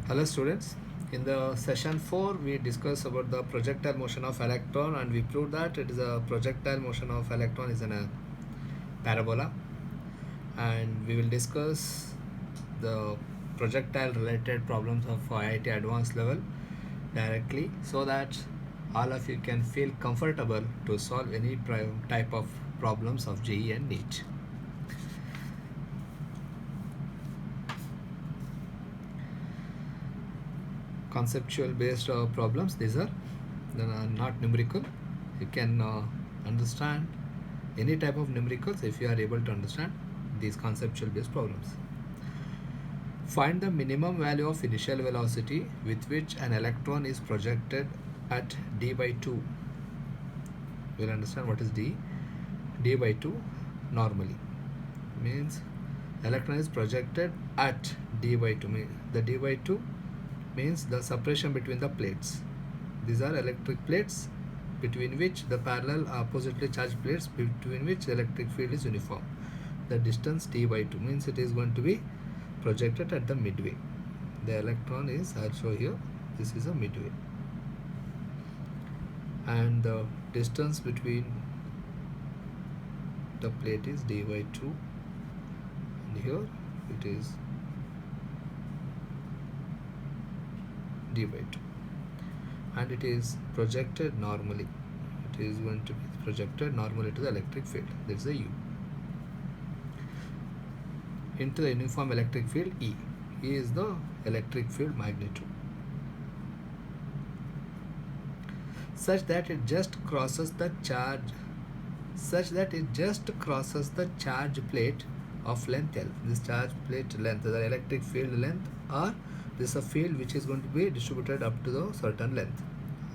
Hello students, in the session 4 we discussed about the projectile motion of electron and we proved that it is a projectile motion of electron is in a parabola, and we will discuss the projectile related problems of IIT advanced level directly so that all of you can feel comfortable to solve any type of problems of JEE and NEET. Conceptual based problems, these are not numerical. You can understand any type of numericals if you are able to understand these conceptual based problems. Find the minimum value of initial velocity with which an electron is projected at d by 2. We'll understand what is d by 2 normally means electron is projected at d by 2. The d by 2 means the separation between the plates. These are electric plates between which the parallel oppositely charged plates between which the electric field is uniform. The distance d by 2 means it is going to be projected at the midway. The electron is, I'll show here, this is a midway, and the distance between the plate is d by 2, and here it is d by 2, and it is projected normally. It is going to be projected normally to the electric field, that is the U, into the uniform electric field E. E is the electric field magnitude, such that it just crosses the charge plate of length L. This charge plate length, the electric field length, or this is a field which is going to be distributed up to the certain length.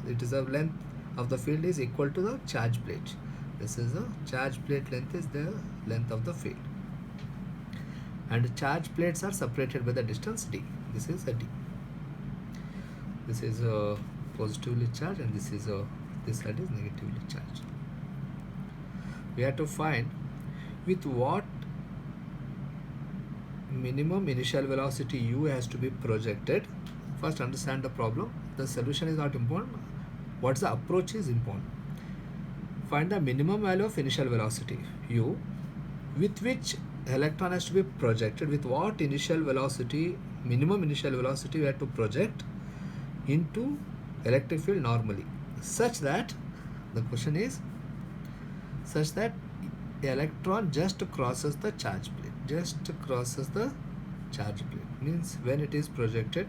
It is a length of the field is equal to the charge plate. This is the charge plate length is the length of the field, and charge plates are separated by the distance d. This is a d. This is a positively charged, and this is a this side is negatively charged. We have to find with what minimum initial velocity u has to be projected. First understand the problem. The solution is not important. What's the approach is important. Find the minimum value of initial velocity u with which electron has to be projected. With what initial velocity, minimum initial velocity, we have to project into electric field normally, such that the question is such that the electron just crosses the charge plate. Means when it is projected,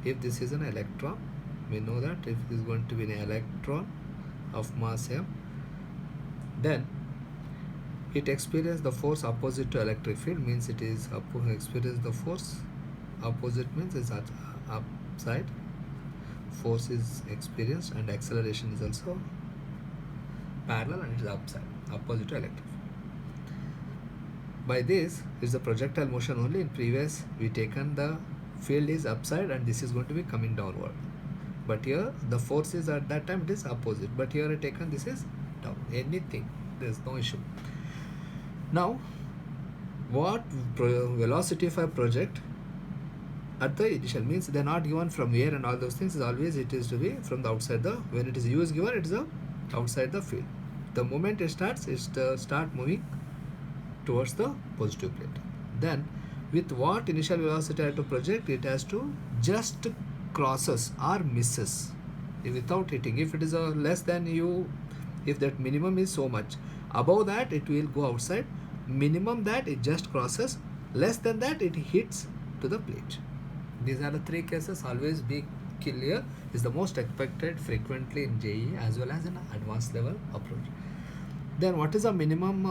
if this is an electron, we know that if it is going to be an electron of mass m, then it experiences the force opposite to electric field, means it is experience the force opposite, means it's at upside. Force is experienced and acceleration is also parallel, and it is opposite to electric field. By this is the projectile motion only. In previous we taken the field is upside and this is going to be coming downward, but here the force is at that time it is opposite, but here I taken this is down. Anything, there is no issue. Now what velocity if I project at the initial, means they are not given from where and all those things, is always it is to be from the outside. The when it is u is given, it is outside the field. The moment it starts, start moving towards the positive plate. Then with what initial velocity I have to project, it has to just crosses or misses without hitting. If it is a less than u, if that minimum is so much, above that it will go outside. Minimum that it just crosses, less than that it hits to the plate. These are the three cases. Always be clear. Is the most expected frequently in JEE as well as in advanced level approach. Then what is the minimum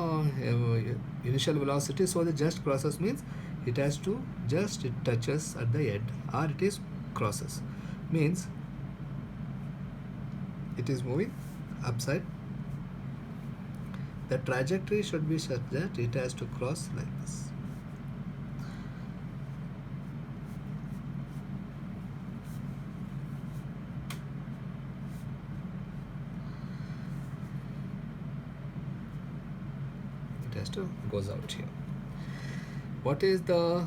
initial velocity? So the just crosses means it has to just it touches at the end, or it is crosses, means it is moving upside. The trajectory should be such that it has to cross like this. It has to goes out here. What is the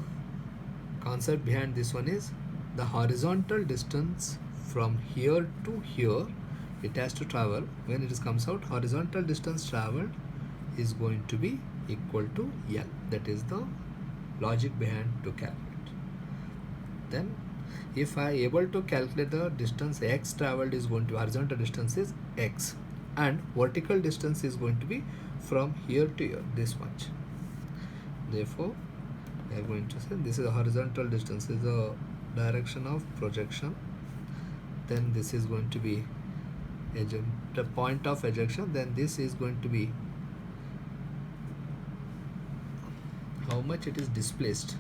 concept behind this one is the horizontal distance from here to here, it has to travel. When it comes out, horizontal distance traveled is going to be equal to L. That is the logic behind to calculate. Then if I able to calculate the distance x traveled is going to be, horizontal distance is x, and vertical distance is going to be from here to here, this much. Therefore we are going to say this is a horizontal distance, is the direction of projection. Then this is going to be the point of ejection. Then this is going to be how much it is displaced.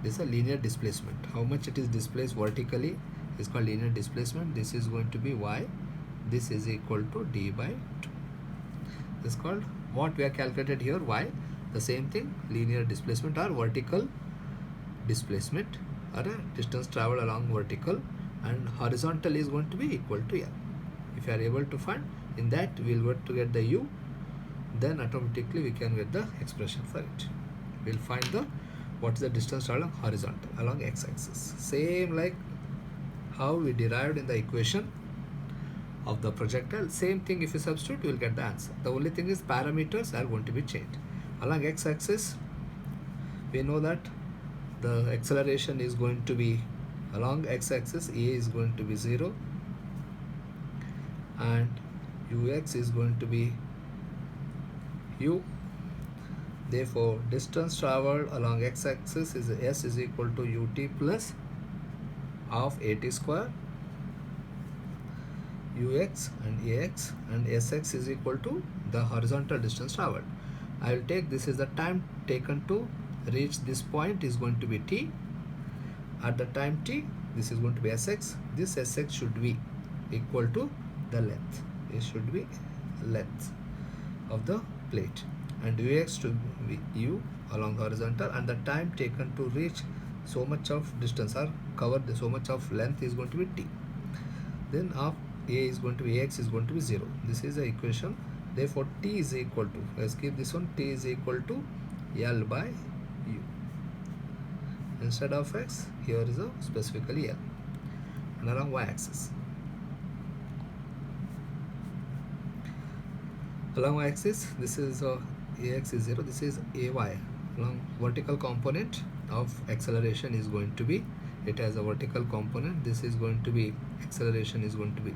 This is a linear displacement. How much it is displaced vertically is called linear displacement. This is going to be y. This is equal to d by 2. This is called what we have calculated here, y. The same thing, linear displacement or vertical displacement, or a distance traveled along vertical, and horizontal is going to be equal to L. If you are able to find, in that we will go to get the u, then automatically we can get the expression for it. We will find the what is the distance along horizontal, along x-axis. Same like how we derived in the equation of the projectile. Same thing, if you substitute, you will get the answer. The only thing is parameters are going to be changed. Along x-axis, we know that the acceleration is going to be along x-axis, a is going to be 0, and ux is going to be u. Therefore distance traveled along x-axis is s is equal to ut plus of at square, ux and ax, and sx is equal to the horizontal distance traveled. I will take this is the time taken to reach this point is going to be t. At the time t, this is going to be sx. This sx should be equal to the length. It should be length of the plate, and ux to be u along horizontal, and the time taken to reach so much of distance or cover the so much of length is going to be t. Then of a is going to be ax is going to be 0. This is the equation. Therefore t is equal to, let's keep this one, t is equal to L by u. Instead of x, here is a specifically L. And along y-axis, along y-axis, this is ax is 0, this is ay. Along vertical component of acceleration is going to be, it has a vertical component. This is going to be, acceleration is going to be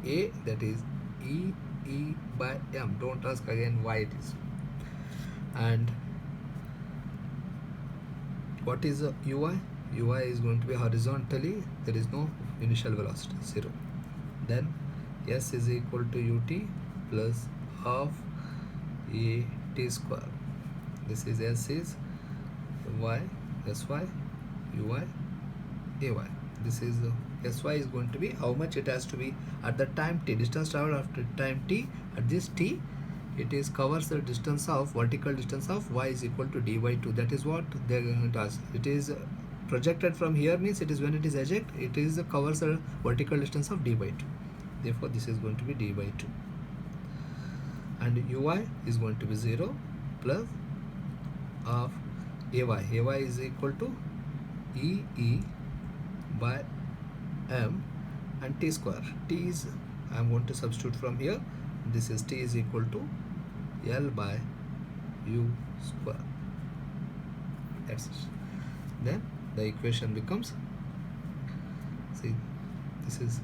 a, that is e by m. Don't ask again why it is. And what is ui? Ui is going to be horizontally, there is no initial velocity, 0. Then s is equal to ut plus of a t square. This is s is y, sy, ui, ay. This is sy is going to be how much it has to be at the time t, distance traveled after time t. At this t, it is covers the distance of, vertical distance of y is equal to d by 2. That is what they are going to ask. It is projected from here, means it is when it is eject, it is covers the vertical distance of d by 2. Therefore this is going to be d by 2, and ui is going to be 0 plus of ay is equal to e by m, and t square. T is, I am going to substitute from here. This is t is equal to L by u square. That's it. Then the equation becomes, see, this is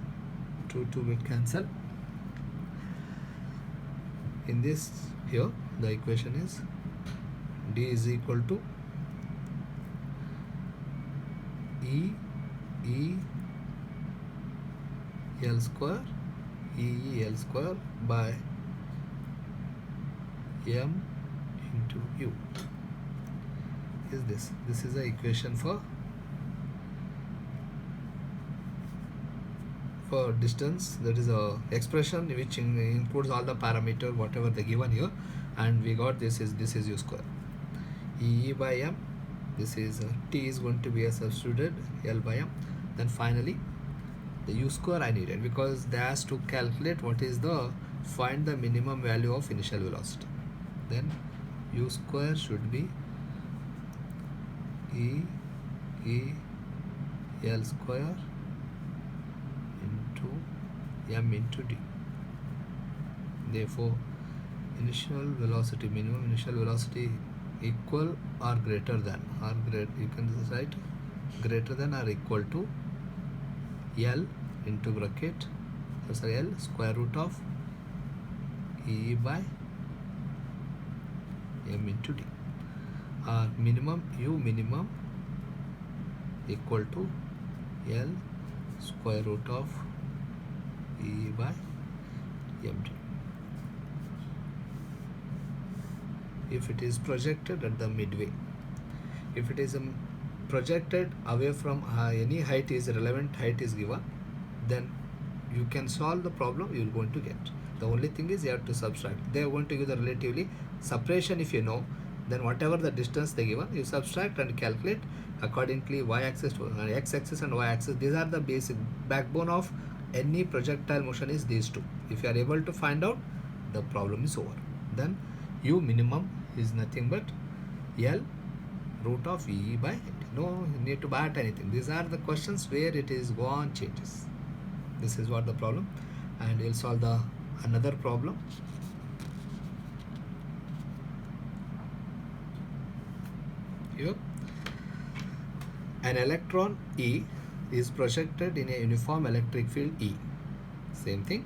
2 will cancel. In this here, the equation is d is equal to e L square, L square by m into u. Is this is the equation for distance. That is a expression which includes all the parameter whatever they given here, and we got this is u square, e by m. This is t is going to be a substituted L by m. Then finally the u square I needed, because they asked to calculate what is the, find the minimum value of initial velocity. Then u square should be e L square into m into d. Therefore, initial velocity, minimum initial velocity equal or greater than, or you can write greater than or equal to L into bracket, sorry, L square root of E by m into d. Minimum u minimum equal to L square root of E by md. If it is projected at the midway, if it is projected away from any height is relevant height is given, then you can solve the problem you are going to get. The only thing is you have to subtract. They are going to give the relatively separation. If you know, then whatever the distance they given, you subtract and calculate accordingly. Y-axis to x-axis and y-axis, these are the basic backbone of any projectile motion is these two. If you are able to find out, the problem is over. Then u minimum is nothing but L root of E by md. No need to bat anything. These are the questions where it is gone changes. This is what the problem, and we'll solve the another problem. Here, an electron E is projected in a uniform electric field E. Same thing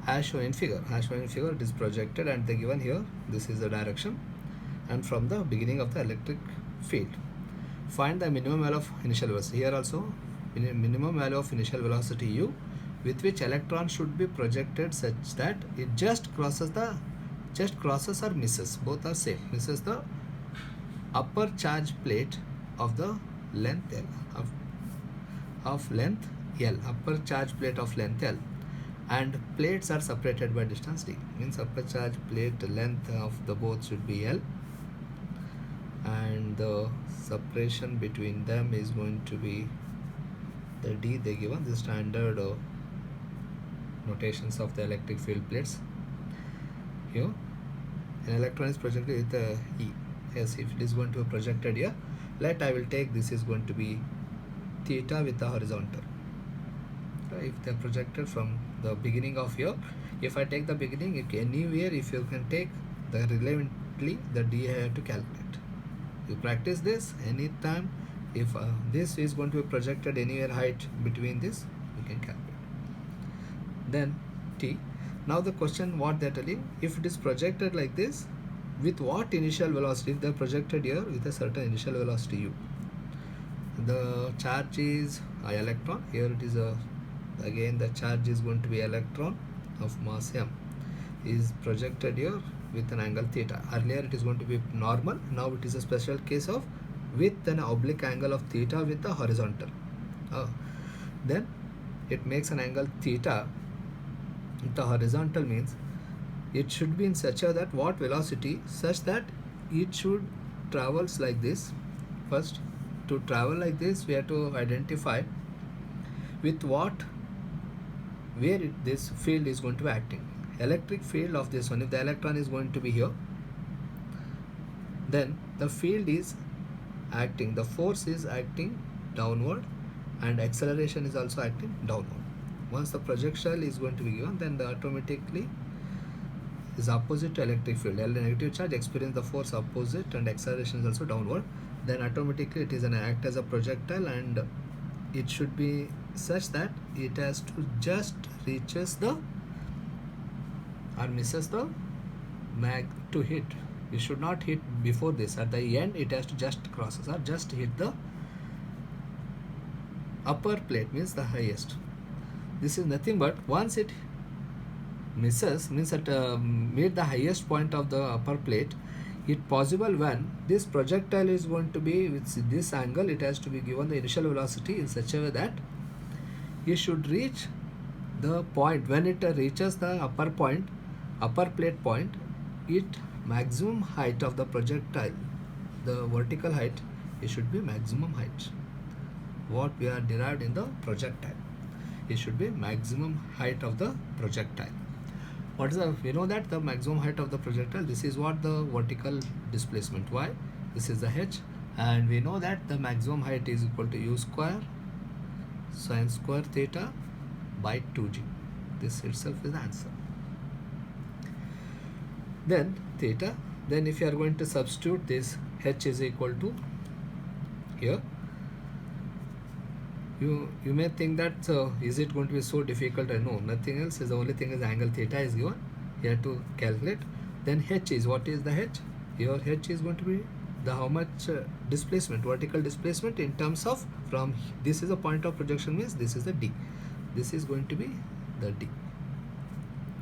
as shown in figure. As shown in figure, it is projected, and they given here this is the direction, and from the beginning of the electric field. Find the minimum value of initial velocity. Here also, minimum value of initial velocity u, with which electron should be projected such that it just crosses or misses, both are same, misses the upper charge plate of the length L, of length L, upper charge plate of length L, and plates are separated by distance d. Means upper charge plate length of the both should be L, and the separation between them is going to be the d. They given the standard notations of the electric field plates. Here, an electron is projected with the E. Yes, if it is going to be projected here, I will take this is going to be theta with the horizontal. If they are projected from the beginning of here, if I take the beginning, if anywhere, if you can take the relevantly, the d I have to calculate. You practice this anytime. If this is going to be projected anywhere height between this, you can calculate. Then t. Now the question what they are telling, if it is projected like this, with what initial velocity? If they are projected here with a certain initial velocity u, the charge is electron. Here it is again the charge is going to be electron of mass m, is projected here with an angle theta. Earlier it is going to be normal, now it is a special case of with an oblique angle of theta with the horizontal. Then it makes an angle theta with the horizontal, means it should be in such a that what velocity, such that it should travels like this. First, to travel like this, we have to identify with what, where this field is going to be acting. Electric field of this one, if the electron is going to be here, then the field is acting, the force is acting downward, and acceleration is also acting downward. Once the projectile is going to be given, then the automatically is opposite to electric field. L negative charge experience the force opposite, and acceleration is also downward. Then automatically it is an act as a projectile, and it should be such that it has to just reaches the or misses the mag to hit. It should not hit before this. At the end, it has to just crosses or just hit the upper plate, means the highest. This is nothing but once it misses, means at meet the highest point of the upper plate, it possible when this projectile is going to be with this angle, it has to be given the initial velocity in such a way that it should reach the point. When it reaches the upper point, upper plate point, it maximum height of the projectile, the vertical height, it should be maximum height. What we are derived in the projectile, it should be maximum height of the projectile. What is the, we know that the maximum height of the projectile, this is what the vertical displacement y, this is the h, and we know that the maximum height is equal to u square sine square theta by 2g. This itself is the answer. Then theta, then if you are going to substitute this, h is equal to here, you may think that is it going to be so difficult? No, nothing else. Is the only thing is angle theta is given. You have to calculate. Then h is, what is the h? Here h is going to be the how much displacement, vertical displacement in terms of from this is a point of projection, means this is the d. This is going to be the d.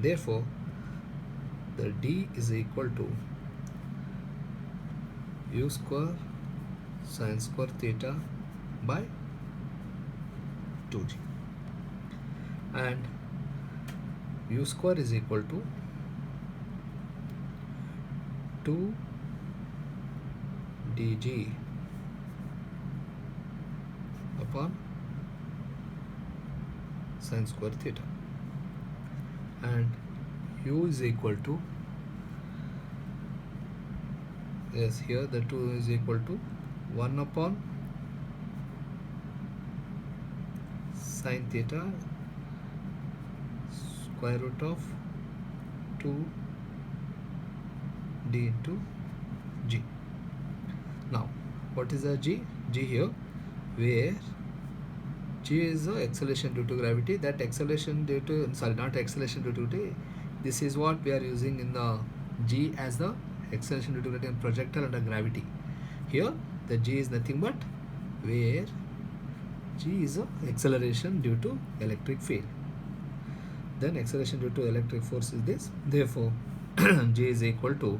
Therefore, the d is equal to u square sine square theta by 2g, and u square is equal to 2 dg upon sine square theta, and u is equal to, yes, here the 2 is equal to 1 upon sine theta square root of 2 d into g. Now what is the g? G here, where g is the acceleration due to gravity. That acceleration due to, sorry, not acceleration due to gravity, this is what we are using in the g as the acceleration due to gravity and projectile under gravity. Here the g is nothing but where g is a acceleration due to electric field. Then acceleration due to electric force is this. Therefore g is equal to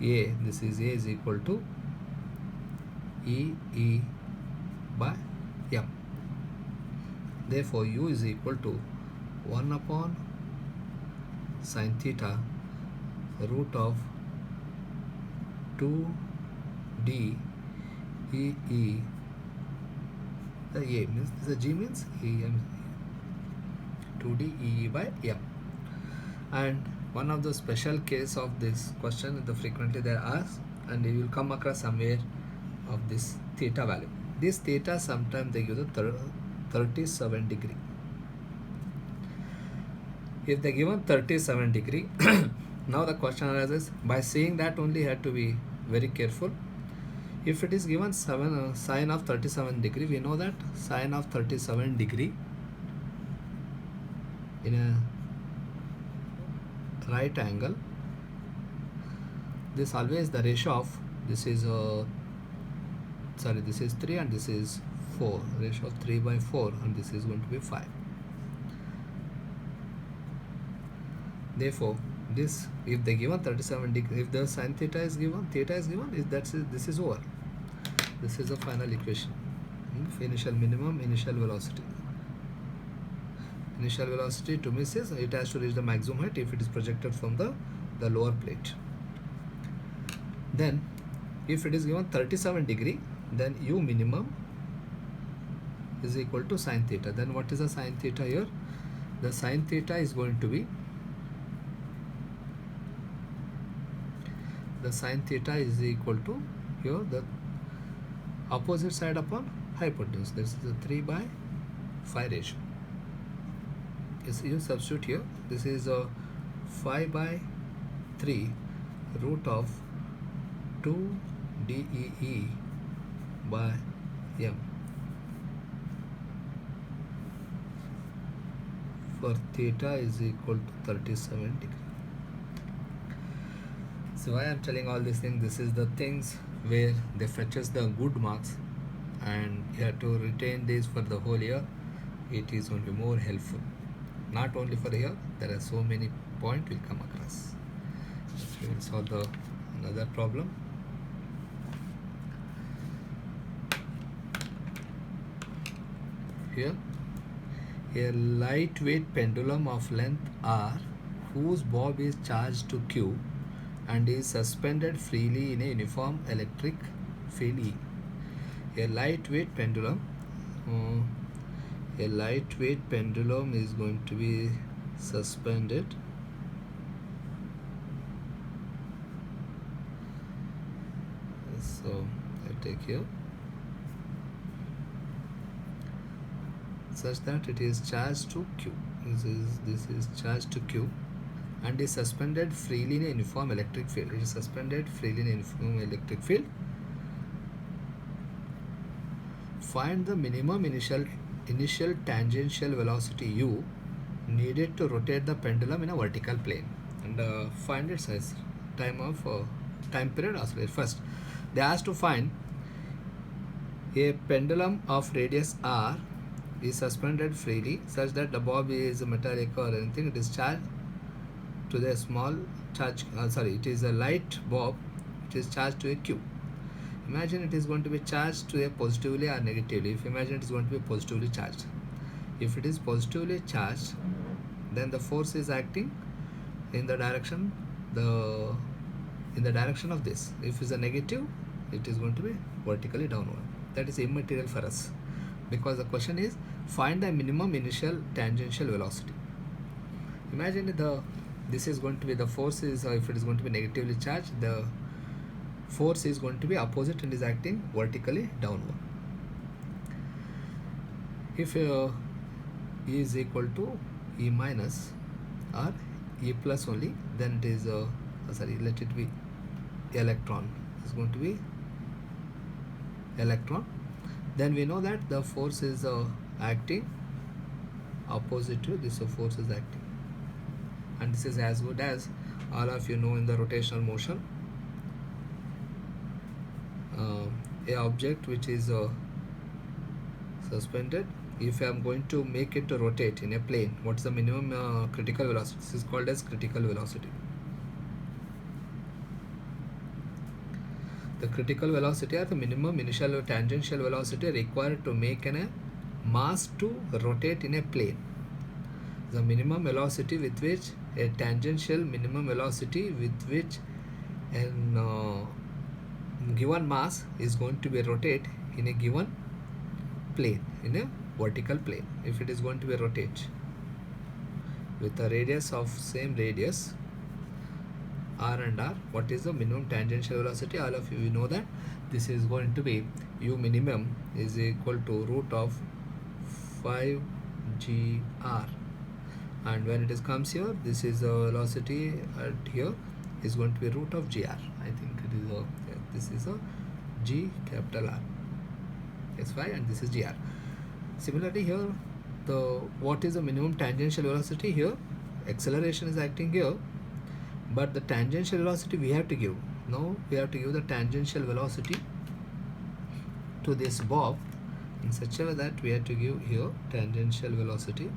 a, this is a is equal to e by m. Therefore u is equal to 1 upon sine theta root of 2 d e, the a means, the g means em, 2d e by m. And one of the special case of this question, the frequently they are asked, and you will come across somewhere of this theta value. This theta sometimes they give the 37 degree. If they given 37 degree, now the question arises, by seeing that only you have to be very careful. If it is given sine of 37 degree, we know that sine of 37 degree in a right angle, this always the ratio of, this is sorry, this is 3 and this is 4, ratio of 3 by 4, and this is going to be 5. Therefore this, if they given 37 degree, if the sine theta is given, this is over. This is the final equation. Initial minimum, initial velocity. Initial velocity to me says it has to reach the maximum height if it is projected from the lower plate. Then if it is given 37 degree, then u minimum is equal to sine theta. Then what is the sine theta here? The sine theta is going to be, the sine theta is equal to here the opposite side upon hypotenuse. This is a 3 by 5 ratio. You substitute here, this is a 5 by 3 root of 2 dE by m for theta is equal to 37 degree. So why I am telling all these things, this is the things where they fetches the good marks, and you have to retain this for the whole year. It is going to be more helpful. Not only for a year, there are so many points will come across. We will solve another problem. Here, a lightweight pendulum of length r, whose bob is charged to Q and is suspended freely in a uniform electric field E. A lightweight pendulum. A lightweight pendulum is going to be suspended so I take here such that it is charged to Q. This is charged to Q and is suspended freely in a uniform electric field. It is suspended freely in a uniform electric field. Find the minimum initial tangential velocity u needed to rotate the pendulum in a vertical plane, and find its size, time period oscillation. First, they asked to find a pendulum of radius r is suspended freely such that the bob is metallic or anything. It is charged to the small charge. It is a light bob. It is charged to a Q. Imagine it is going to be charged to a positively or negatively. If imagine it is going to be positively charged. If it is positively charged, then the force is acting in the direction of this. If it is a negative, it is going to be vertically downward. That is immaterial for us, because the question is find the minimum initial tangential velocity. Imagine this is going to be the force is, if it is going to be negatively charged, the force is going to be opposite and is acting vertically downward. If E is equal to E minus or E plus only, then it is let it be electron. It's going to be electron. Then we know that the force is acting opposite to this. Force is acting, and this is as good as all of you know in the rotational motion. A object which is suspended, if I am going to make it to rotate in a plane, what is the minimum critical velocity? This is called as critical velocity. The critical velocity or the minimum initial tangential velocity required to make a mass to rotate in a plane. The minimum velocity with which a tangential minimum velocity with which an given mass is going to be rotate in a given plane, in a vertical plane. If it is going to be rotate with a radius of same radius r and r, what is the minimum tangential velocity? All of you know that this is going to be u minimum is equal to root of 5 gr, and when it is comes here, this is the velocity at here is going to be root of gr. I think it is this is a g capital R is 5 and this is gr. Similarly here, what is the minimum tangential velocity? Here acceleration is acting here, but the tangential velocity we have to give. Now we have to give the tangential velocity to this bob in such a way that we have to give here tangential velocity,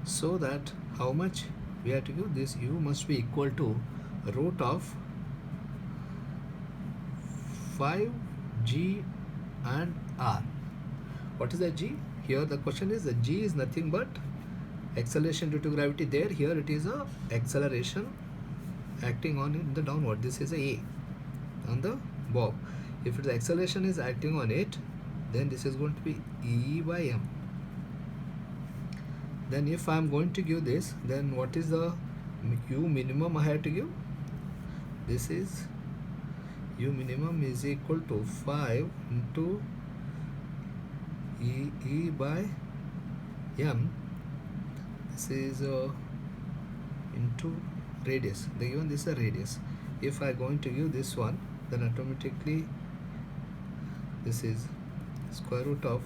so that how much we have to give? This u must be equal to root of 5 g and r. What is the g? Here the question is, the g is nothing but acceleration due to gravity there. Here it is a acceleration acting on it the downward. This is a on the bob. If the acceleration is acting on it, then this is going to be E by m. Then if I am going to give this, then what is the u minimum I have to give? This is u minimum is equal to 5 into E by m. This is into radius. They given this a radius. If I going to give this one, then automatically this is square root of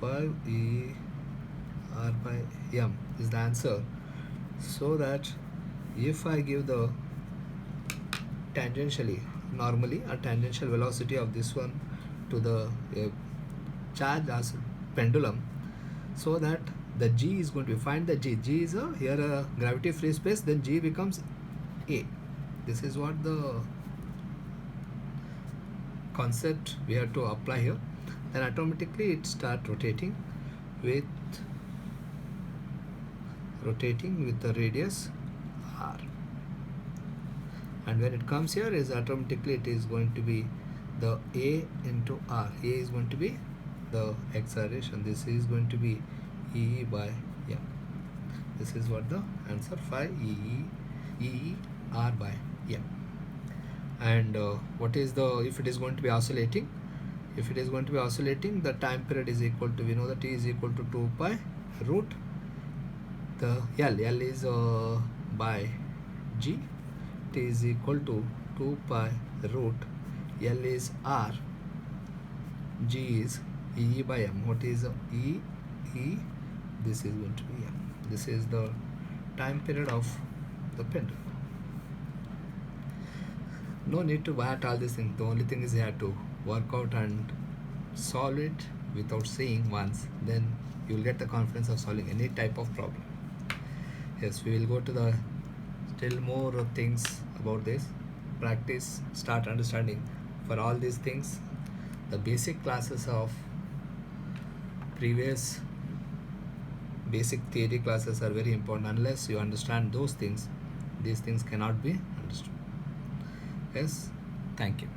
5 E r by m is the answer. So that if I give the tangentially, normally a tangential velocity of this one to the charge as pendulum, so that the g is going to be, find the g. G is here a gravity free space, then g becomes a. This is what the concept we have to apply here. Then automatically it start rotating with the radius r, and when it comes here is automatically it is going to be the a into r. A is going to be the acceleration. This is going to be E by m. This is what the answer 5 E r by m. And what is the, if it is going to be oscillating, If it is going to be oscillating, the time period is equal to, we know that t is equal to 2 pi root the L is by G, t is equal to 2 pi root L is R, G is E by M. What is E? E, this is going to be M. This is the time period of the pendulum. No need to bat all these things. The only thing is you have to work out and solve it without seeing once. Then you will get the confidence of solving any type of problem. Yes, we will go to the still more things about this. Practice, start understanding. For all these things, the basic classes of previous basic theory classes are very important. Unless you understand those things, these things cannot be understood. Yes, thank you.